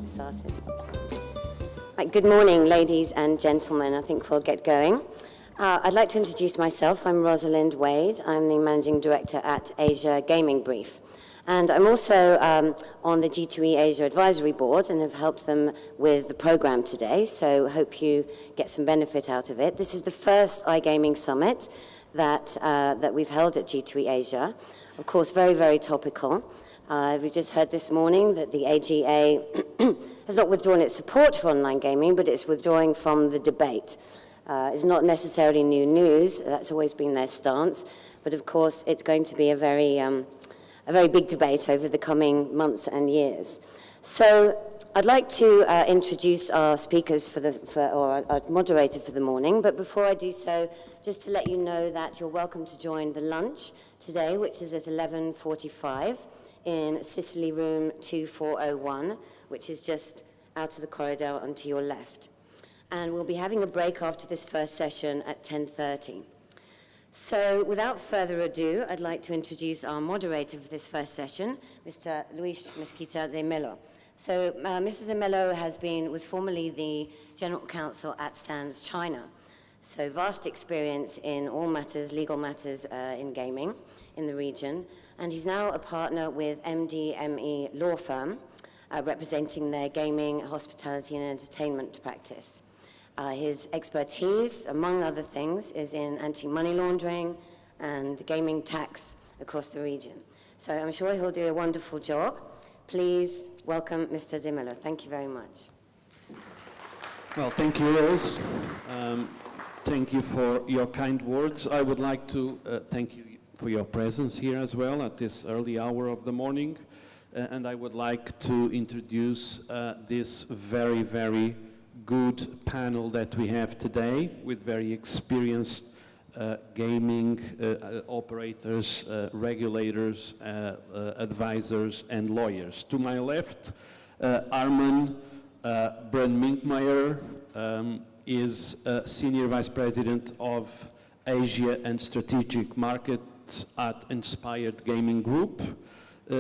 get started. Right, good morning, ladies and gentlemen. I think we'll get going. I'd like to introduce myself. I'm Rosalind Wade. I'm the Managing Director at Asia Gaming Brief. And I'm also on the G2E Asia Advisory Board and have helped them with the program today, so hope you get some benefit out of it. This is the first iGaming Summit that we've held at G2E Asia. Of course, very, very topical. We just heard this morning that the AGA has not withdrawn its support for online gaming, but it's withdrawing from the debate. It's not necessarily new news. That's always been their stance. But of course, it's going to be a very big debate over the coming months and years. So I'd like to introduce our speakers or our moderator for the morning. But before I do so, just to let you know that you're welcome to join the lunch today, which is at 11:45 in Sicily Room 2401, which is just out of the corridor and to your left. And we'll be having a break after this first session at 10:30. So without further ado, I'd like to introduce our moderator for this first session, Mr. Luis Mesquita de Melo. So Mr. de Melo was formerly the General Counsel at Sands China. So vast experience in all matters, legal matters in gaming in the region. And he's now a partner with MDME law firm, representing their gaming, hospitality, and entertainment practice. His expertise, among other things, is in anti-money laundering and gaming tax across the region. So I'm sure he'll do a wonderful job. Please welcome Mr. De Melo. Thank you very much. Well, thank you, Rose. Thank you for your kind words. I would like to thank you for your presence here as well at this early hour of the morning. And I would like to introduce this very, very good panel that we have today with very experienced gaming operators, regulators, advisors, and lawyers. To my left, Armin Brun-Minkmeier is Senior Vice President of Asia and Strategic Markets at Inspired Gaming Group.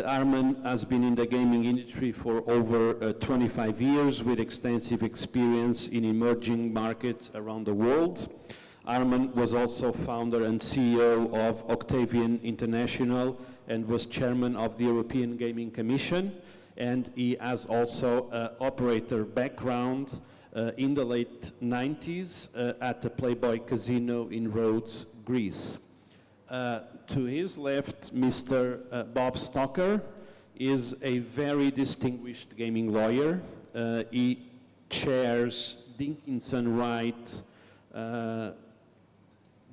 Armin has been in the gaming industry for over 25 years with extensive experience in emerging markets around the world. Armin was also founder and CEO of Octavian International and was chairman of the European Gaming Commission. And he has also an operator background in the late 90s at the Playboy Casino in Rhodes, Greece. To his left, Mr. Bob Stocker is a very distinguished gaming lawyer. He chairs Dickinson Wright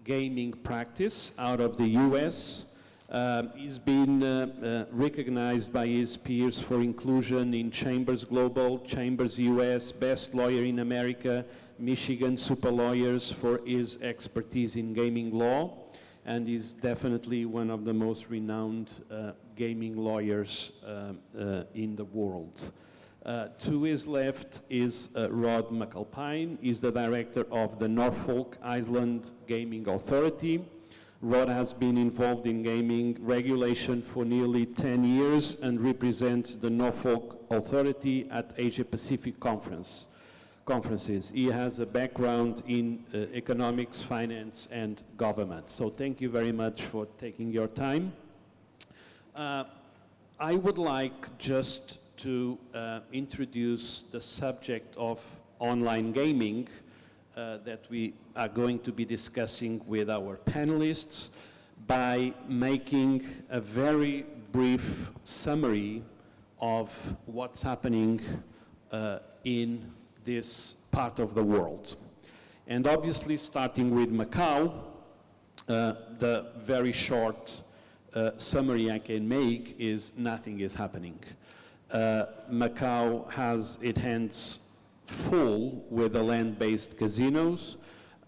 gaming practice out of the US. He's been recognized by his peers for inclusion in Chambers Global, Chambers US, Best Lawyer in America, Michigan Super Lawyers for his expertise in gaming law. And is definitely one of the most renowned gaming lawyers in the world. To his left is Rod McAlpine. He's the director of the Norfolk Island Gaming Authority. Rod has been involved in gaming regulation for nearly 10 years and represents the Norfolk Authority at Asia Pacific conferences. He has a background in economics, finance, and government. So thank you very much for taking your time. I would like just to introduce the subject of online gaming that we are going to be discussing with our panelists by making a very brief summary of what's happening in this part of the world. And obviously, starting with Macau, the very short summary I can make is nothing is happening. Macau has its hands full with the land-based casinos.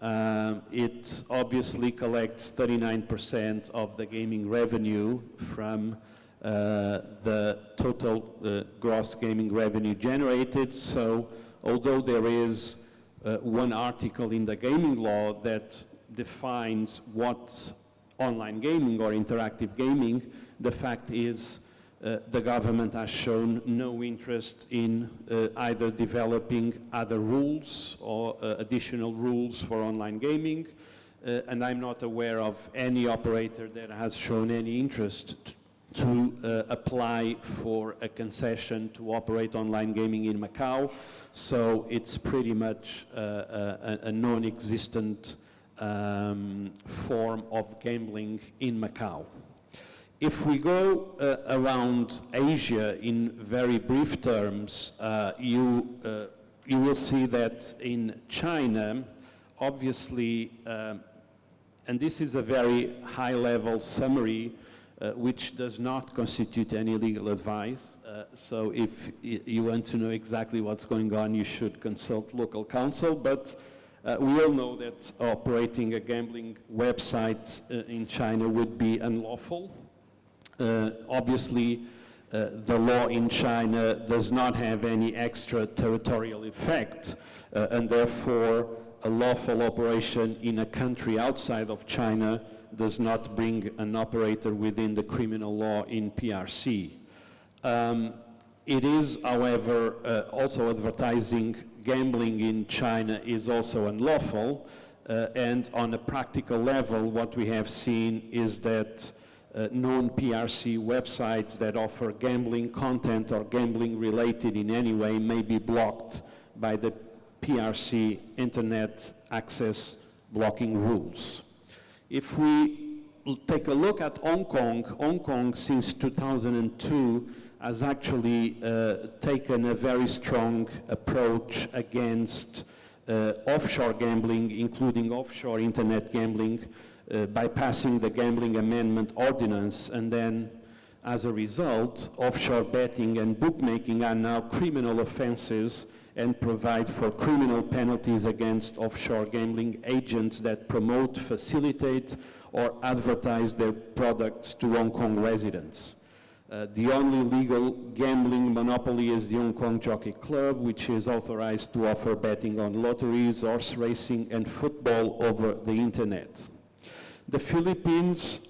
It obviously collects 39% of the gaming revenue from the total gross gaming revenue generated. So although there is one article in the gaming law that defines what online gaming or interactive gaming, the fact is the government has shown no interest in either developing other rules or additional rules for online gaming, and I'm not aware of any operator that has shown any interest to apply for a concession to operate online gaming in Macau. So it's pretty much a non-existent form of gambling in Macau. If we go around Asia in very brief terms, you will see that in China, obviously, and this is a very high-level summary, which does not constitute any legal advice. So if you want to know exactly what's going on, you should consult local counsel. But we all know that operating a gambling website in China would be unlawful. Obviously, the law in China does not have any extraterritorial effect, and therefore a lawful operation in a country outside of China does not bring an operator within the criminal law in PRC. It is, however, also advertising gambling in China is also unlawful, and on a practical level, what we have seen is that non-PRC websites that offer gambling content or gambling related in any way may be blocked by the PRC internet access blocking rules. If we take a look at Hong Kong since 2002 has actually taken a very strong approach against offshore gambling, including offshore internet gambling, by passing the Gambling Amendment Ordinance, and then as a result, offshore betting and bookmaking are now criminal offenses and provide for criminal penalties against offshore gambling agents that promote, facilitate, or advertise their products to Hong Kong residents. The only legal gambling monopoly is the Hong Kong Jockey Club, which is authorized to offer betting on lotteries, horse racing, and football over the internet. The Philippines